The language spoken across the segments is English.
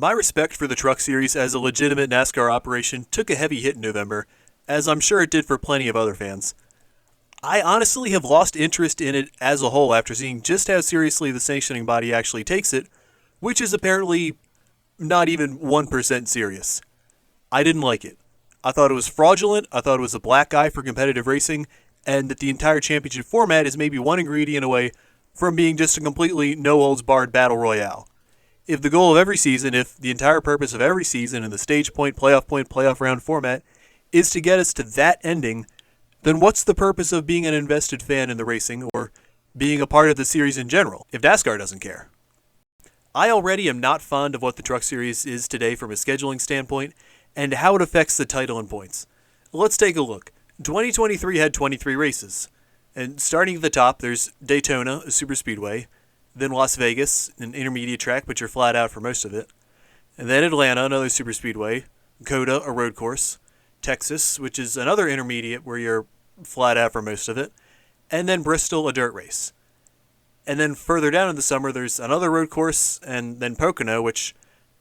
My respect for the Truck Series as a legitimate NASCAR operation took a heavy hit in November, as I'm sure it did for plenty of other fans. I honestly have lost interest in it as a whole after seeing just how seriously the sanctioning body actually takes it, which is apparently not even 1% serious. I didn't like it. I thought it was fraudulent, I thought it was a black eye for competitive racing, and that the entire championship format is maybe one ingredient away from being just a completely no-holds-barred battle royale. If the goal of every season, if the entire purpose of every season in the stage point, playoff round format is to get us to that ending, then what's the purpose of being an invested fan in the racing or being a part of the series in general, if NASCAR doesn't care? I already am not fond of what the Truck Series is today from a scheduling standpoint and how it affects the title and points. Let's take a look. 2023 had 23 races. And starting at the top, there's Daytona, a superspeedway, then Las Vegas, an intermediate track, but you're flat out for most of it. And then Atlanta, another superspeedway, Coda, a road course, Texas, which is another intermediate where you're flat out for most of it, and then Bristol, a dirt race. And then further down in the summer, there's another road course, and then Pocono, which,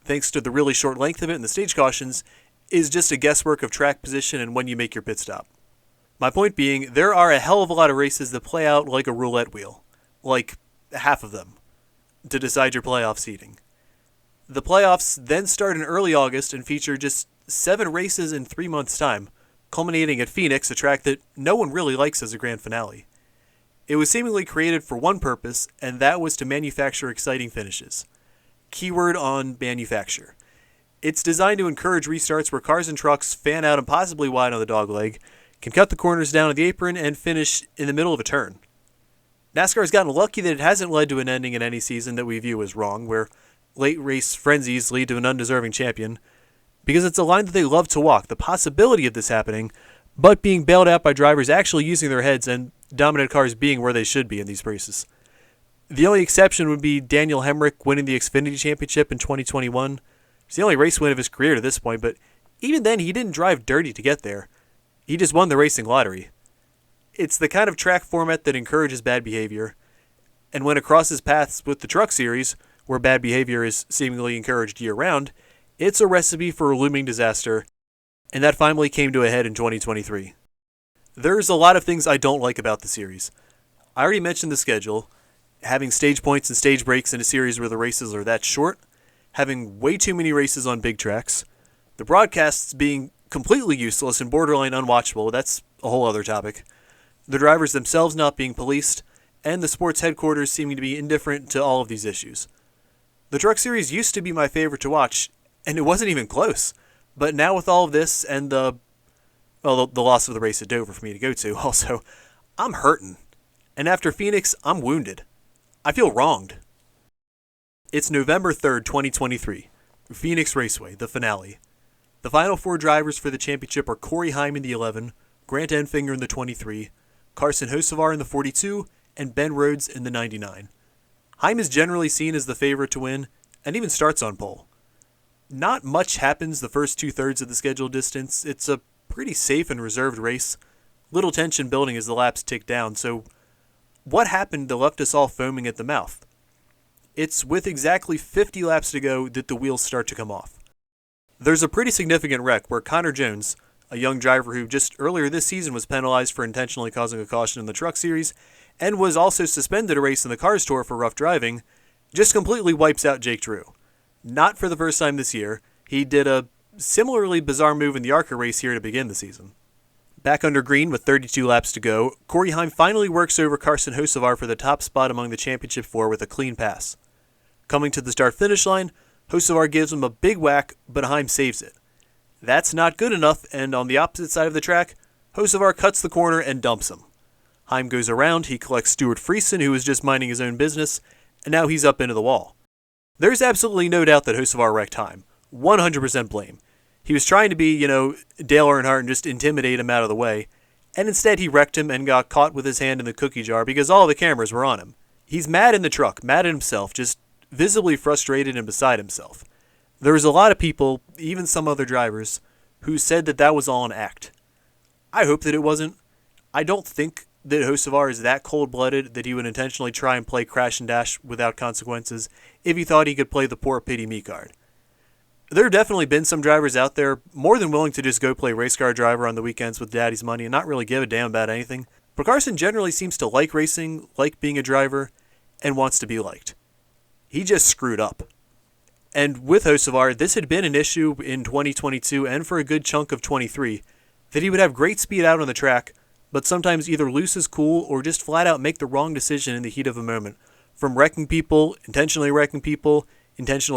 thanks to the really short length of it and the stage cautions, is just a guesswork of track position and when you make your pit stop. My point being, there are a hell of a lot of races that play out like a roulette wheel. Like, half of them, to decide your playoff seeding. The playoffs then start in early August and feature just 7 races in 3 months' time, culminating at Phoenix, a track that no one really likes as a grand finale. It was seemingly created for one purpose, and that was to manufacture exciting finishes. Keyword on manufacture. It's designed to encourage restarts where cars and trucks fan out impossibly wide on the dogleg, can cut the corners down at the apron, and finish in the middle of a turn. NASCAR has gotten lucky that it hasn't led to an ending in any season that we view as wrong, where late race frenzies lead to an undeserving champion, because it's a line that they love to walk, the possibility of this happening, but being bailed out by drivers actually using their heads and dominant cars being where they should be in these races. The only exception would be Daniel Hemrick winning the Xfinity Championship in 2021. It's the only race win of his career to this point, but even then he didn't drive dirty to get there. He just won the racing lottery. It's the kind of track format that encourages bad behavior, and when it crosses paths with the Truck Series, where bad behavior is seemingly encouraged year-round, it's a recipe for a looming disaster, and that finally came to a head in 2023. There's a lot of things I don't like about the series. I already mentioned the schedule, having stage points and stage breaks in a series where the races are that short, having way too many races on big tracks, the broadcasts being completely useless and borderline unwatchable, that's a whole other topic, the drivers themselves not being policed, and the sports headquarters seeming to be indifferent to all of these issues. The Truck Series used to be my favorite to watch, and it wasn't even close. But now with all of this and the loss of the race at Dover for me to go to also, I'm hurting. And after Phoenix, I'm wounded. I feel wronged. It's November 3rd, 2023. Phoenix Raceway, the finale. The final 4 drivers for the championship are Corey Heim in the 11, Grant Enfinger in the 23, Carson Hocevar in the 42, and Ben Rhodes in the 99. Heim is generally seen as the favorite to win, and even starts on pole. Not much happens the first 2/3 of the scheduled distance. It's a pretty safe and reserved race. Little tension building as the laps tick down, so what happened that left us all foaming at the mouth? It's with exactly 50 laps to go that the wheels start to come off. There's a pretty significant wreck where Connor Jones, a young driver who just earlier this season was penalized for intentionally causing a caution in the Truck Series, and was also suspended a race in the Cars Tour for rough driving, just completely wipes out Jake Drew. Not for the first time this year. He did a similarly bizarre move in the ARCA race here to begin the season. Back under green with 32 laps to go, Corey Heim finally works over Carson Hocevar for the top spot among the championship 4 with a clean pass. Coming to the start-finish line, Hocevar gives him a big whack, but Heim saves it. That's not good enough, and on the opposite side of the track, Hocevar cuts the corner and dumps him. Heim goes around, he collects Stuart Friesen, who was just minding his own business, and now he's up into the wall. There's absolutely no doubt that Hocevar wrecked Heim. 100% blame. He was trying to be, Dale Earnhardt and just intimidate him out of the way, and instead he wrecked him and got caught with his hand in the cookie jar because all the cameras were on him. He's mad in the truck, mad at himself, just visibly frustrated and beside himself. There was a lot of people, even some other drivers, who said that that was all an act. I hope that it wasn't. I don't think that Hocevar is that cold-blooded that he would intentionally try and play crash and dash without consequences if he thought he could play the poor pity me card. There have definitely been some drivers out there more than willing to just go play race car driver on the weekends with daddy's money and not really give a damn about anything. But Carson generally seems to like racing, like being a driver, and wants to be liked. He just screwed up. And with Hocevar, this had been an issue in 2022 and for a good chunk of 23, that he would have great speed out on the track, but sometimes either lose his cool or just flat out make the wrong decision in the heat of a moment, from wrecking people, intentionally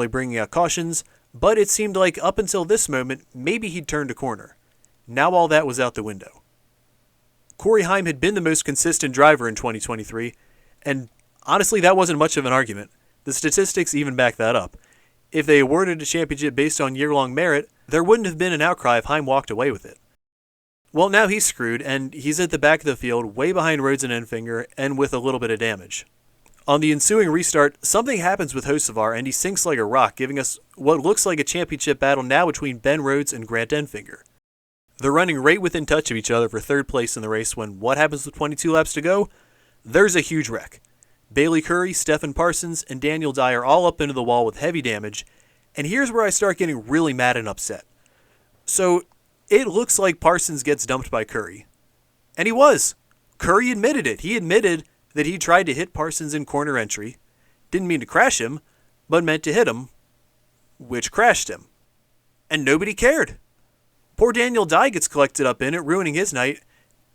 bringing out cautions, but it seemed like up until this moment, maybe he'd turned a corner. Now all that was out the window. Corey Heim had been the most consistent driver in 2023, and honestly that wasn't much of an argument. The statistics even back that up. If they awarded a championship based on year-long merit, there wouldn't have been an outcry if Heim walked away with it. Well, now he's screwed, and he's at the back of the field, way behind Rhodes and Enfinger, and with a little bit of damage. On the ensuing restart, something happens with Hocevar, and he sinks like a rock, giving us what looks like a championship battle now between Ben Rhodes and Grant Enfinger. They're running right within touch of each other for third place in the race when what happens with 22 laps to go? There's a huge wreck. Bailey Curry, Stephen Parsons, and Daniel Dye are all up into the wall with heavy damage, and here's where I start getting really mad and upset. So, it looks like Parsons gets dumped by Curry. And he was. Curry admitted it. He admitted that he tried to hit Parsons in corner entry, didn't mean to crash him, but meant to hit him, which crashed him. And nobody cared. Poor Daniel Dye gets collected up in it, ruining his night,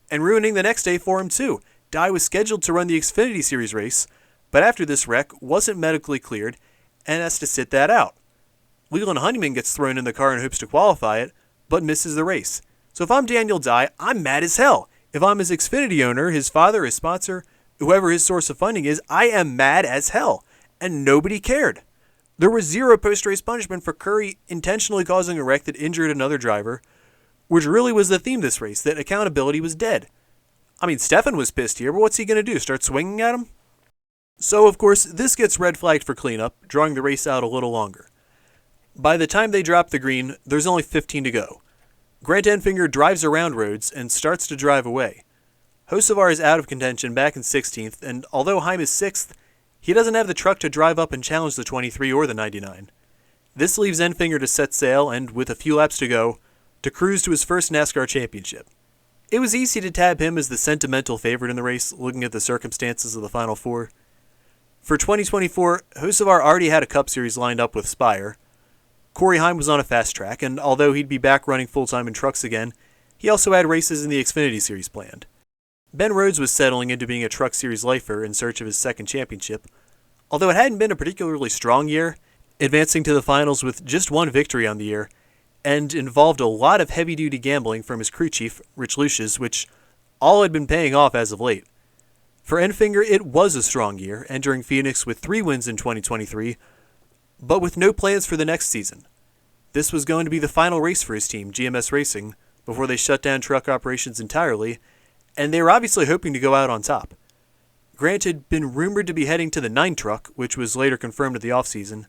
and ruining the next day for him too. Dye was scheduled to run the Xfinity Series race, but after this wreck, wasn't medically cleared, and has to sit that out. Leland Honeyman gets thrown in the car in hopes to qualify it, but misses the race. So if I'm Daniel Dye, I'm mad as hell. If I'm his Xfinity owner, his father, his sponsor, whoever his source of funding is, I am mad as hell. And nobody cared. There was zero post-race punishment for Curry intentionally causing a wreck that injured another driver, which really was the theme this race, that accountability was dead. I mean, Stefan was pissed here, but what's he going to do, start swinging at him? So, of course, this gets red flagged for cleanup, drawing the race out a little longer. By the time they drop the green, there's only 15 to go. Grant Enfinger drives around Rhodes and starts to drive away. Hocevar is out of contention back in 16th, and although Heim is 6th, he doesn't have the truck to drive up and challenge the 23 or the 99. This leaves Enfinger to set sail and, with a few laps to go, to cruise to his first NASCAR championship. It was easy to tab him as the sentimental favorite in the race, looking at the circumstances of the Final Four. For 2024, Hocevar already had a Cup Series lined up with Spire. Corey Heim was on a fast track, and although he'd be back running full-time in trucks again, he also had races in the Xfinity Series planned. Ben Rhodes was settling into being a Truck Series lifer in search of his second championship. Although it hadn't been a particularly strong year, advancing to the finals with just one victory on the year, and involved a lot of heavy-duty gambling from his crew chief, Rich Lucius, which all had been paying off as of late. For Enfinger, it was a strong year, entering Phoenix with 3 wins in 2023, but with no plans for the next season. This was going to be the final race for his team, GMS Racing, before they shut down truck operations entirely, and they were obviously hoping to go out on top. Grant had been rumored to be heading to the 9 truck, which was later confirmed at the offseason,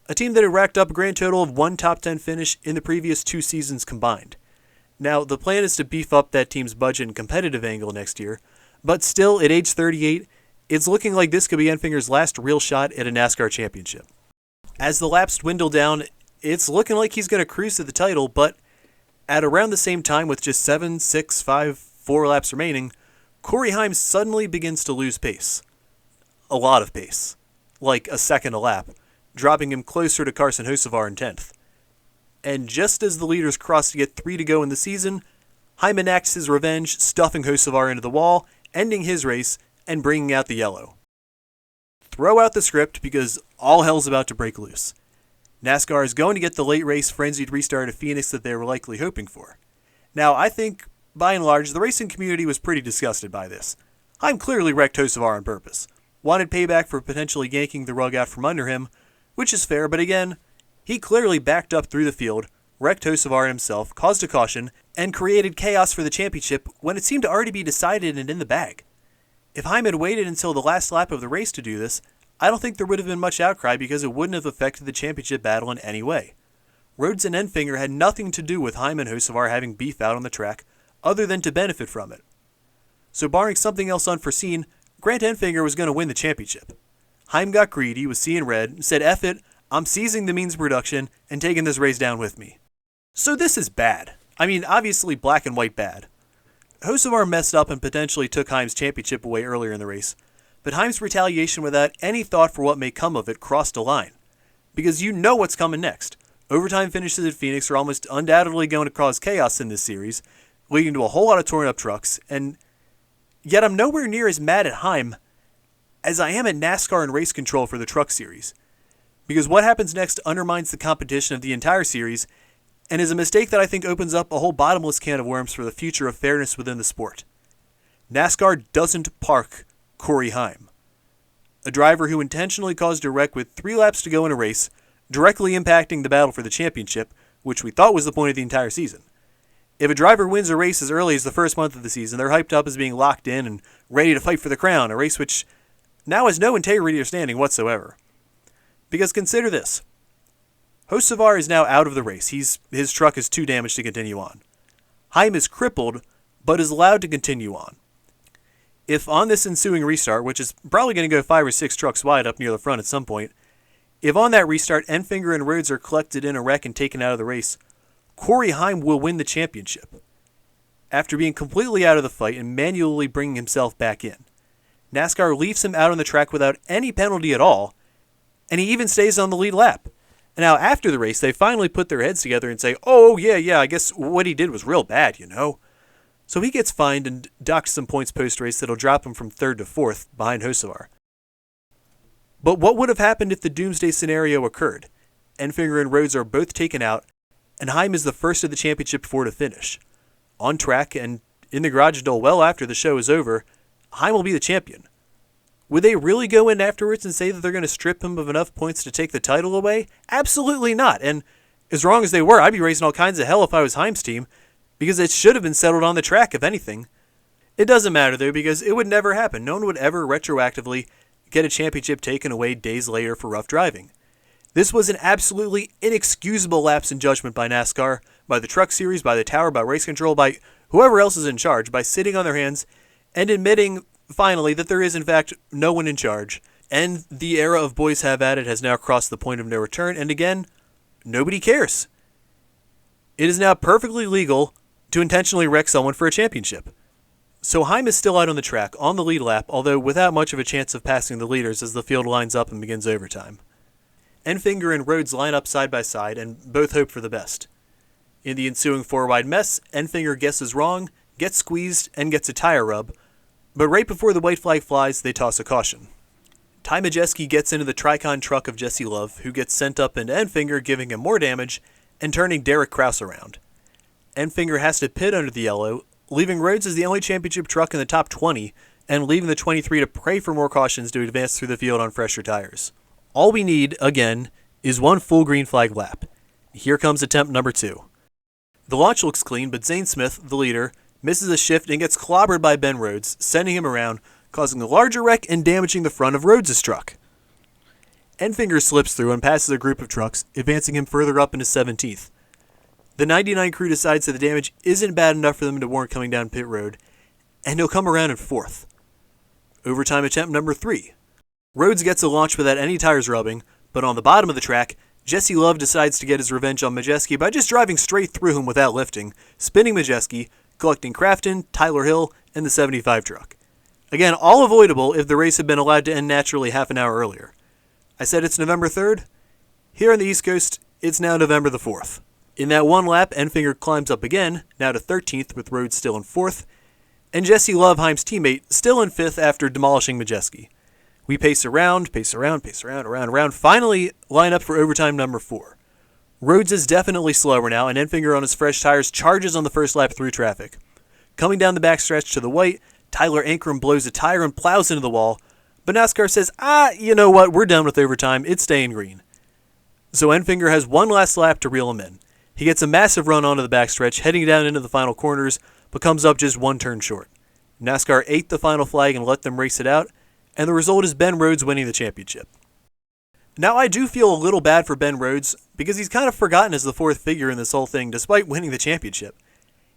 a team that had racked up a grand total of 1 top 10 finish in the previous 2 seasons combined. Now, the plan is to beef up that team's budget and competitive angle next year, but still, at age 38, it's looking like this could be Enfinger's last real shot at a NASCAR championship. As the laps dwindle down, it's looking like he's going to cruise to the title, but at around the same time, with just 7, 6, 5, 4 laps remaining, Corey Heim suddenly begins to lose pace. A lot of pace. Like a second a lap, dropping him closer to Carson Hocevar in 10th. And just as the leaders cross to get 3 to go in the season, Heim enacts his revenge, stuffing Hocevar into the wall, ending his race, and bringing out the yellow. Throw out the script because all hell's about to break loose. NASCAR is going to get the late race frenzied restart of Phoenix that they were likely hoping for. Now, I think, by and large, the racing community was pretty disgusted by this. Heim clearly wrecked Hocevar on purpose, wanted payback for potentially yanking the rug out from under him, which is fair, but again, he clearly backed up through the field, wrecked Hocevar himself, caused a caution, and created chaos for the championship when it seemed to already be decided and in the bag. If Heim had waited until the last lap of the race to do this, I don't think there would have been much outcry because it wouldn't have affected the championship battle in any way. Rhodes and Enfinger had nothing to do with Heim and Hocevar having beef out on the track, other than to benefit from it. So barring something else unforeseen, Grant Enfinger was going to win the championship. Heim got greedy, was seeing red, said, "F it, I'm seizing the means of production and taking this race down with me. So this is bad. I mean, obviously black and white bad. Hocevar messed up and potentially took Heim's championship away earlier in the race, but Heim's retaliation without any thought for what may come of it crossed a line. Because you know what's coming next. Overtime finishes at Phoenix are almost undoubtedly going to cause chaos in this series, leading to a whole lot of torn up trucks, and yet I'm nowhere near as mad at Heim as I am at NASCAR and race control for the truck series. Because what happens next undermines the competition of the entire series, and is a mistake that I think opens up a whole bottomless can of worms for the future of fairness within the sport. NASCAR doesn't park Corey Heim, a driver who intentionally caused a wreck with 3 laps to go in a race, directly impacting the battle for the championship, which we thought was the point of the entire season. If a driver wins a race as early as the first month of the season, they're hyped up as being locked in and ready to fight for the crown, a race which now has no integrity or standing whatsoever. Because consider this. Hocevar is now out of the race. His truck is too damaged to continue on. Heim is crippled, but is allowed to continue on. If on this ensuing restart, which is probably going to go 5 or 6 trucks wide up near the front at some point, if on that restart Enfinger and Rhodes are collected in a wreck and taken out of the race, Corey Heim will win the championship, after being completely out of the fight and manually bringing himself back in. NASCAR leaves him out on the track without any penalty at all, and he even stays on the lead lap. And now after the race, they finally put their heads together and say, oh yeah, I guess what he did was real bad, you know? So he gets fined and docked some points post-race that'll drop him from 3rd to 4th behind Hocevar. But what would have happened if the Doomsday scenario occurred? Enfinger and Rhodes are both taken out, and Heim is the first of the championship 4 to finish. On track and in the garage door well after the show is over, Heim will be the champion. Would they really go in afterwards and say that they're going to strip him of enough points to take the title away? Absolutely not. And as wrong as they were, I'd be raising all kinds of hell if I was Heim's team, because it should have been settled on the track, if anything. It doesn't matter, though, because it would never happen. No one would ever retroactively get a championship taken away days later for rough driving. This was an absolutely inexcusable lapse in judgment by NASCAR, by the truck series, by the tower, by race control, by whoever else is in charge, by sitting on their hands and admitting, finally, that there is, in fact, no one in charge. And the era of boys have at it has now crossed the point of no return, and again, nobody cares. It is now perfectly legal to intentionally wreck someone for a championship. So Heim is still out on the track, on the lead lap, although without much of a chance of passing the leaders as the field lines up and begins overtime. Enfinger and Rhodes line up side by side, and both hope for the best. In the ensuing 4-wide mess, Enfinger guesses wrong, gets squeezed, and gets a tire rub, but right before the white flag flies, they toss a caution. Ty Majeski gets into the Tricon truck of Jesse Love, who gets sent up into Enfinger, giving him more damage, and turning Derek Krause around. Enfinger has to pit under the yellow, leaving Rhodes as the only championship truck in the top 20, and leaving the 23 to pray for more cautions to advance through the field on fresher tires. All we need, again, is one full green flag lap. Here comes attempt number 2. The launch looks clean, but Zane Smith, the leader, misses a shift and gets clobbered by Ben Rhodes, sending him around, causing a larger wreck and damaging the front of Rhodes' truck. Enfinger slips through and passes a group of trucks, advancing him further up into 17th. The 99 crew decides that the damage isn't bad enough for them to warrant coming down pit road, and he'll come around in 4th. Overtime attempt number 3. Rhodes gets a launch without any tires rubbing, but on the bottom of the track, Jesse Love decides to get his revenge on Majeski by just driving straight through him without lifting, spinning Majeski, collecting Craftsman, Tyler Hill, and the 75 truck. Again, all avoidable if the race had been allowed to end naturally half an hour earlier. I said it's November 3rd. Here on the East Coast, it's now November the 4th. In that one lap, Enfinger climbs up again, now to 13th with Rhodes still in 4th, and Jesse Love, Heim's teammate, still in 5th after demolishing Majeski. We pace around, finally line up for overtime number 4. Rhodes is definitely slower now, and Enfinger on his fresh tires charges on the first lap through traffic. Coming down the backstretch to the white, Tyler Ankrum blows a tire and plows into the wall, but NASCAR says, you know what, we're done with overtime, it's staying green. So Enfinger has one last lap to reel him in. He gets a massive run onto the backstretch, heading down into the final corners, but comes up just one turn short. NASCAR ate the final flag and let them race it out, and the result is Ben Rhodes winning the championship. Now, I do feel a little bad for Ben Rhodes, because he's kind of forgotten as the 4th figure in this whole thing, despite winning the championship.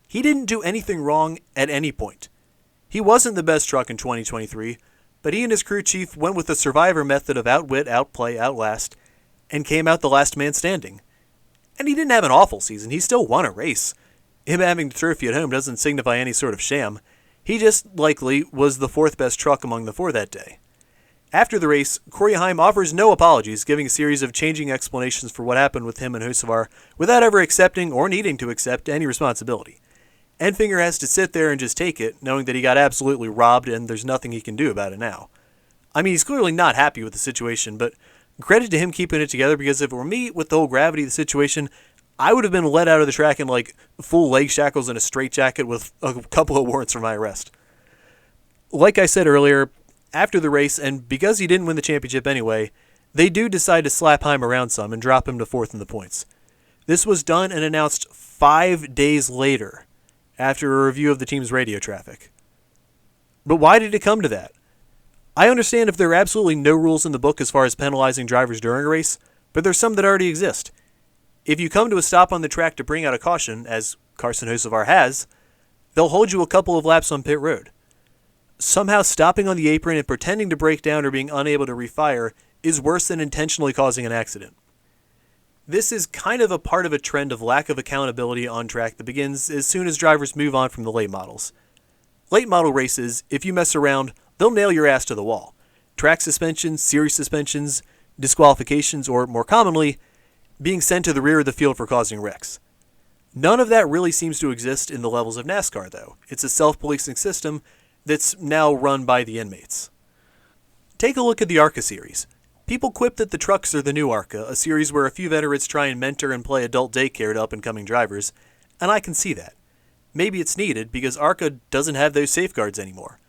He didn't do anything wrong at any point. He wasn't the best truck in 2023, but he and his crew chief went with the survivor method of outwit, outplay, outlast, and came out the last man standing. And he didn't have an awful season, he still won a race. Him having the trophy at home doesn't signify any sort of sham. He just likely was the fourth best truck among the four that day. After the race, Corey Heim offers no apologies, giving a series of changing explanations for what happened with him and Hocevar without ever accepting or needing to accept any responsibility. Enfinger has to sit there and just take it, knowing that he got absolutely robbed and there's nothing he can do about it now. I mean, he's clearly not happy with the situation, but credit to him keeping it together, because if it were me with the whole gravity of the situation, I would have been let out of the track in like full leg shackles and a straitjacket with a couple of warrants for my arrest. Like I said earlier, after the race, and because he didn't win the championship anyway, they do decide to slap Heim around some and drop him to fourth in the points. This was done and announced 5 days later, after a review of the team's radio traffic. But why did it come to that? I understand if there are absolutely no rules in the book as far as penalizing drivers during a race, but there's some that already exist. If you come to a stop on the track to bring out a caution, as Carson Hocevar has, they'll hold you a couple of laps on pit road. Somehow stopping on the apron and pretending to break down or being unable to refire is worse than intentionally causing an accident. This is kind of a part of a trend of lack of accountability on track that begins as soon as drivers move on from the late models. Late model races, if you mess around, they'll nail your ass to the wall. Track suspensions, series suspensions, disqualifications, or more commonly, being sent to the rear of the field for causing wrecks. None of that really seems to exist in the levels of NASCAR, though. It's a self-policing system that's now run by the inmates. Take a look at the ARCA series. People quip that the trucks are the new ARCA, a series where a few veterans try and mentor and play adult daycare to up-and-coming drivers, and I can see that. Maybe it's needed because ARCA doesn't have those safeguards anymore.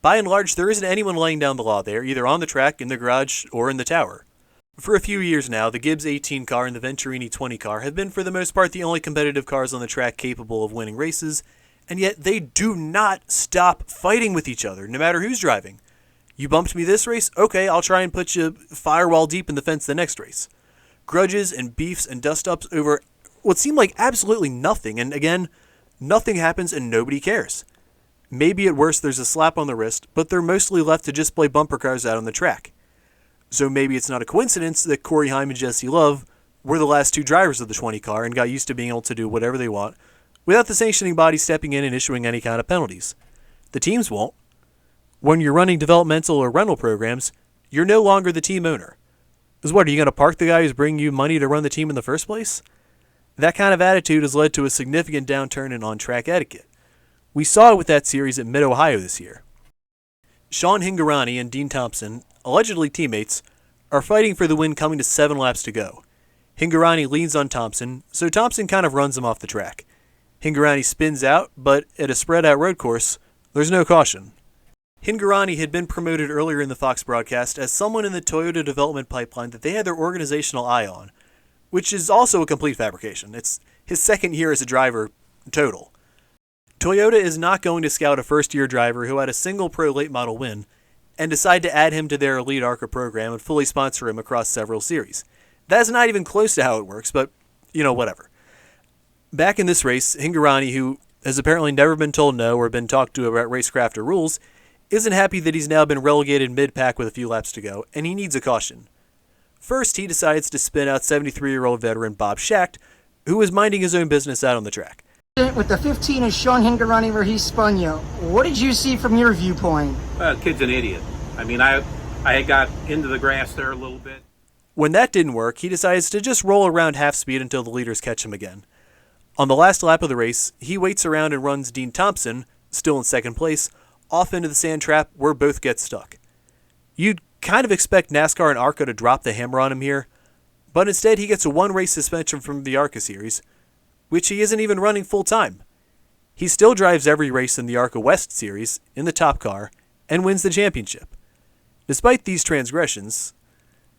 By and large, there isn't anyone laying down the law there, either on the track, in the garage, or in the tower. For a few years now, the Gibbs 18 car and the Venturini 20 car have been for the most part the only competitive cars on the track capable of winning races, and yet they do not stop fighting with each other, no matter who's driving. You bumped me this race? Okay, I'll try and put you firewall deep in the fence the next race. Grudges and beefs and dust-ups over what seemed like absolutely nothing, and again, nothing happens and nobody cares. Maybe at worst there's a slap on the wrist, but they're mostly left to just play bumper cars out on the track. So maybe it's not a coincidence that Corey Heim and Jesse Love were the last two drivers of the 20 car and got used to being able to do whatever they want without the sanctioning body stepping in and issuing any kind of penalties. The teams won't. When you're running developmental or rental programs, you're no longer the team owner. Because what, are you going to park the guy who's bringing you money to run the team in the first place? That kind of attitude has led to a significant downturn in on-track etiquette. We saw it with that series at Mid-Ohio this year. Sean Hingorani and Dean Thompson, allegedly teammates, are fighting for the win coming to 7 laps to go. Hingorani leans on Thompson, so Thompson kind of runs him off the track. Hingorani spins out, but at a spread-out road course, there's no caution. Hingorani had been promoted earlier in the Fox broadcast as someone in the Toyota development pipeline that they had their organizational eye on, which is also a complete fabrication. It's his second year as a driver total. Toyota is not going to scout a first-year driver who had a single pro late model win and decide to add him to their elite ARCA program and fully sponsor him across several series. That's not even close to how it works, but, whatever. Back in this race, Hingorani, who has apparently never been told no or been talked to about racecraft or rules, isn't happy that he's now been relegated mid-pack with a few laps to go, and he needs a caution. First, he decides to spin out 73-year-old veteran Bob Schacht, who was minding his own business out on the track. With the 15 of Sean Hingorani where he spun you, what did you see from your viewpoint? Well, the kid's an idiot. I mean, I got into the grass there a little bit. When that didn't work, he decides to just roll around half speed until the leaders catch him again. On the last lap of the race, he waits around and runs Dean Thompson, still in second place, off into the sand trap where both get stuck. You'd kind of expect NASCAR and ARCA to drop the hammer on him here, but instead he gets a one-race suspension from the ARCA series, which he isn't even running full-time. He still drives every race in the ARCA West series, in the top car, and wins the championship. Despite these transgressions,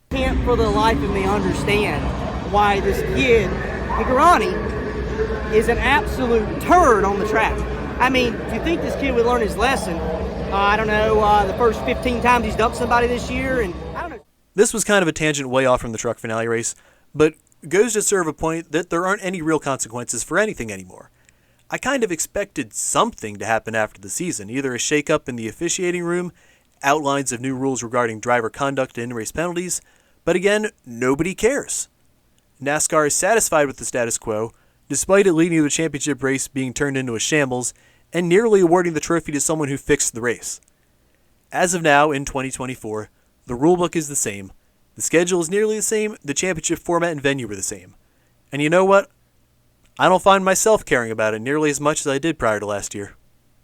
Can't for the life of me understand why this kid, Hingorani, is an absolute turd on the track. I mean, if you think this kid would learn his lesson, I don't know, the first 15 times he's dumped somebody this year, and I don't know. This was kind of a tangent way off from the truck finale race, but goes to serve a point that there aren't any real consequences for anything anymore. I kind of expected something to happen after the season, either a shake-up in the officiating room, outlines of new rules regarding driver conduct and in-race penalties, But again, nobody cares. NASCAR is satisfied with the status quo, despite it leading to the championship race being turned into a shambles and nearly awarding the trophy to someone who fixed the race. As of now, in 2024, the rulebook is the same, the schedule is nearly the same, the championship format and venue are the same. And you know what? I don't find myself caring about it nearly as much as I did prior to last year.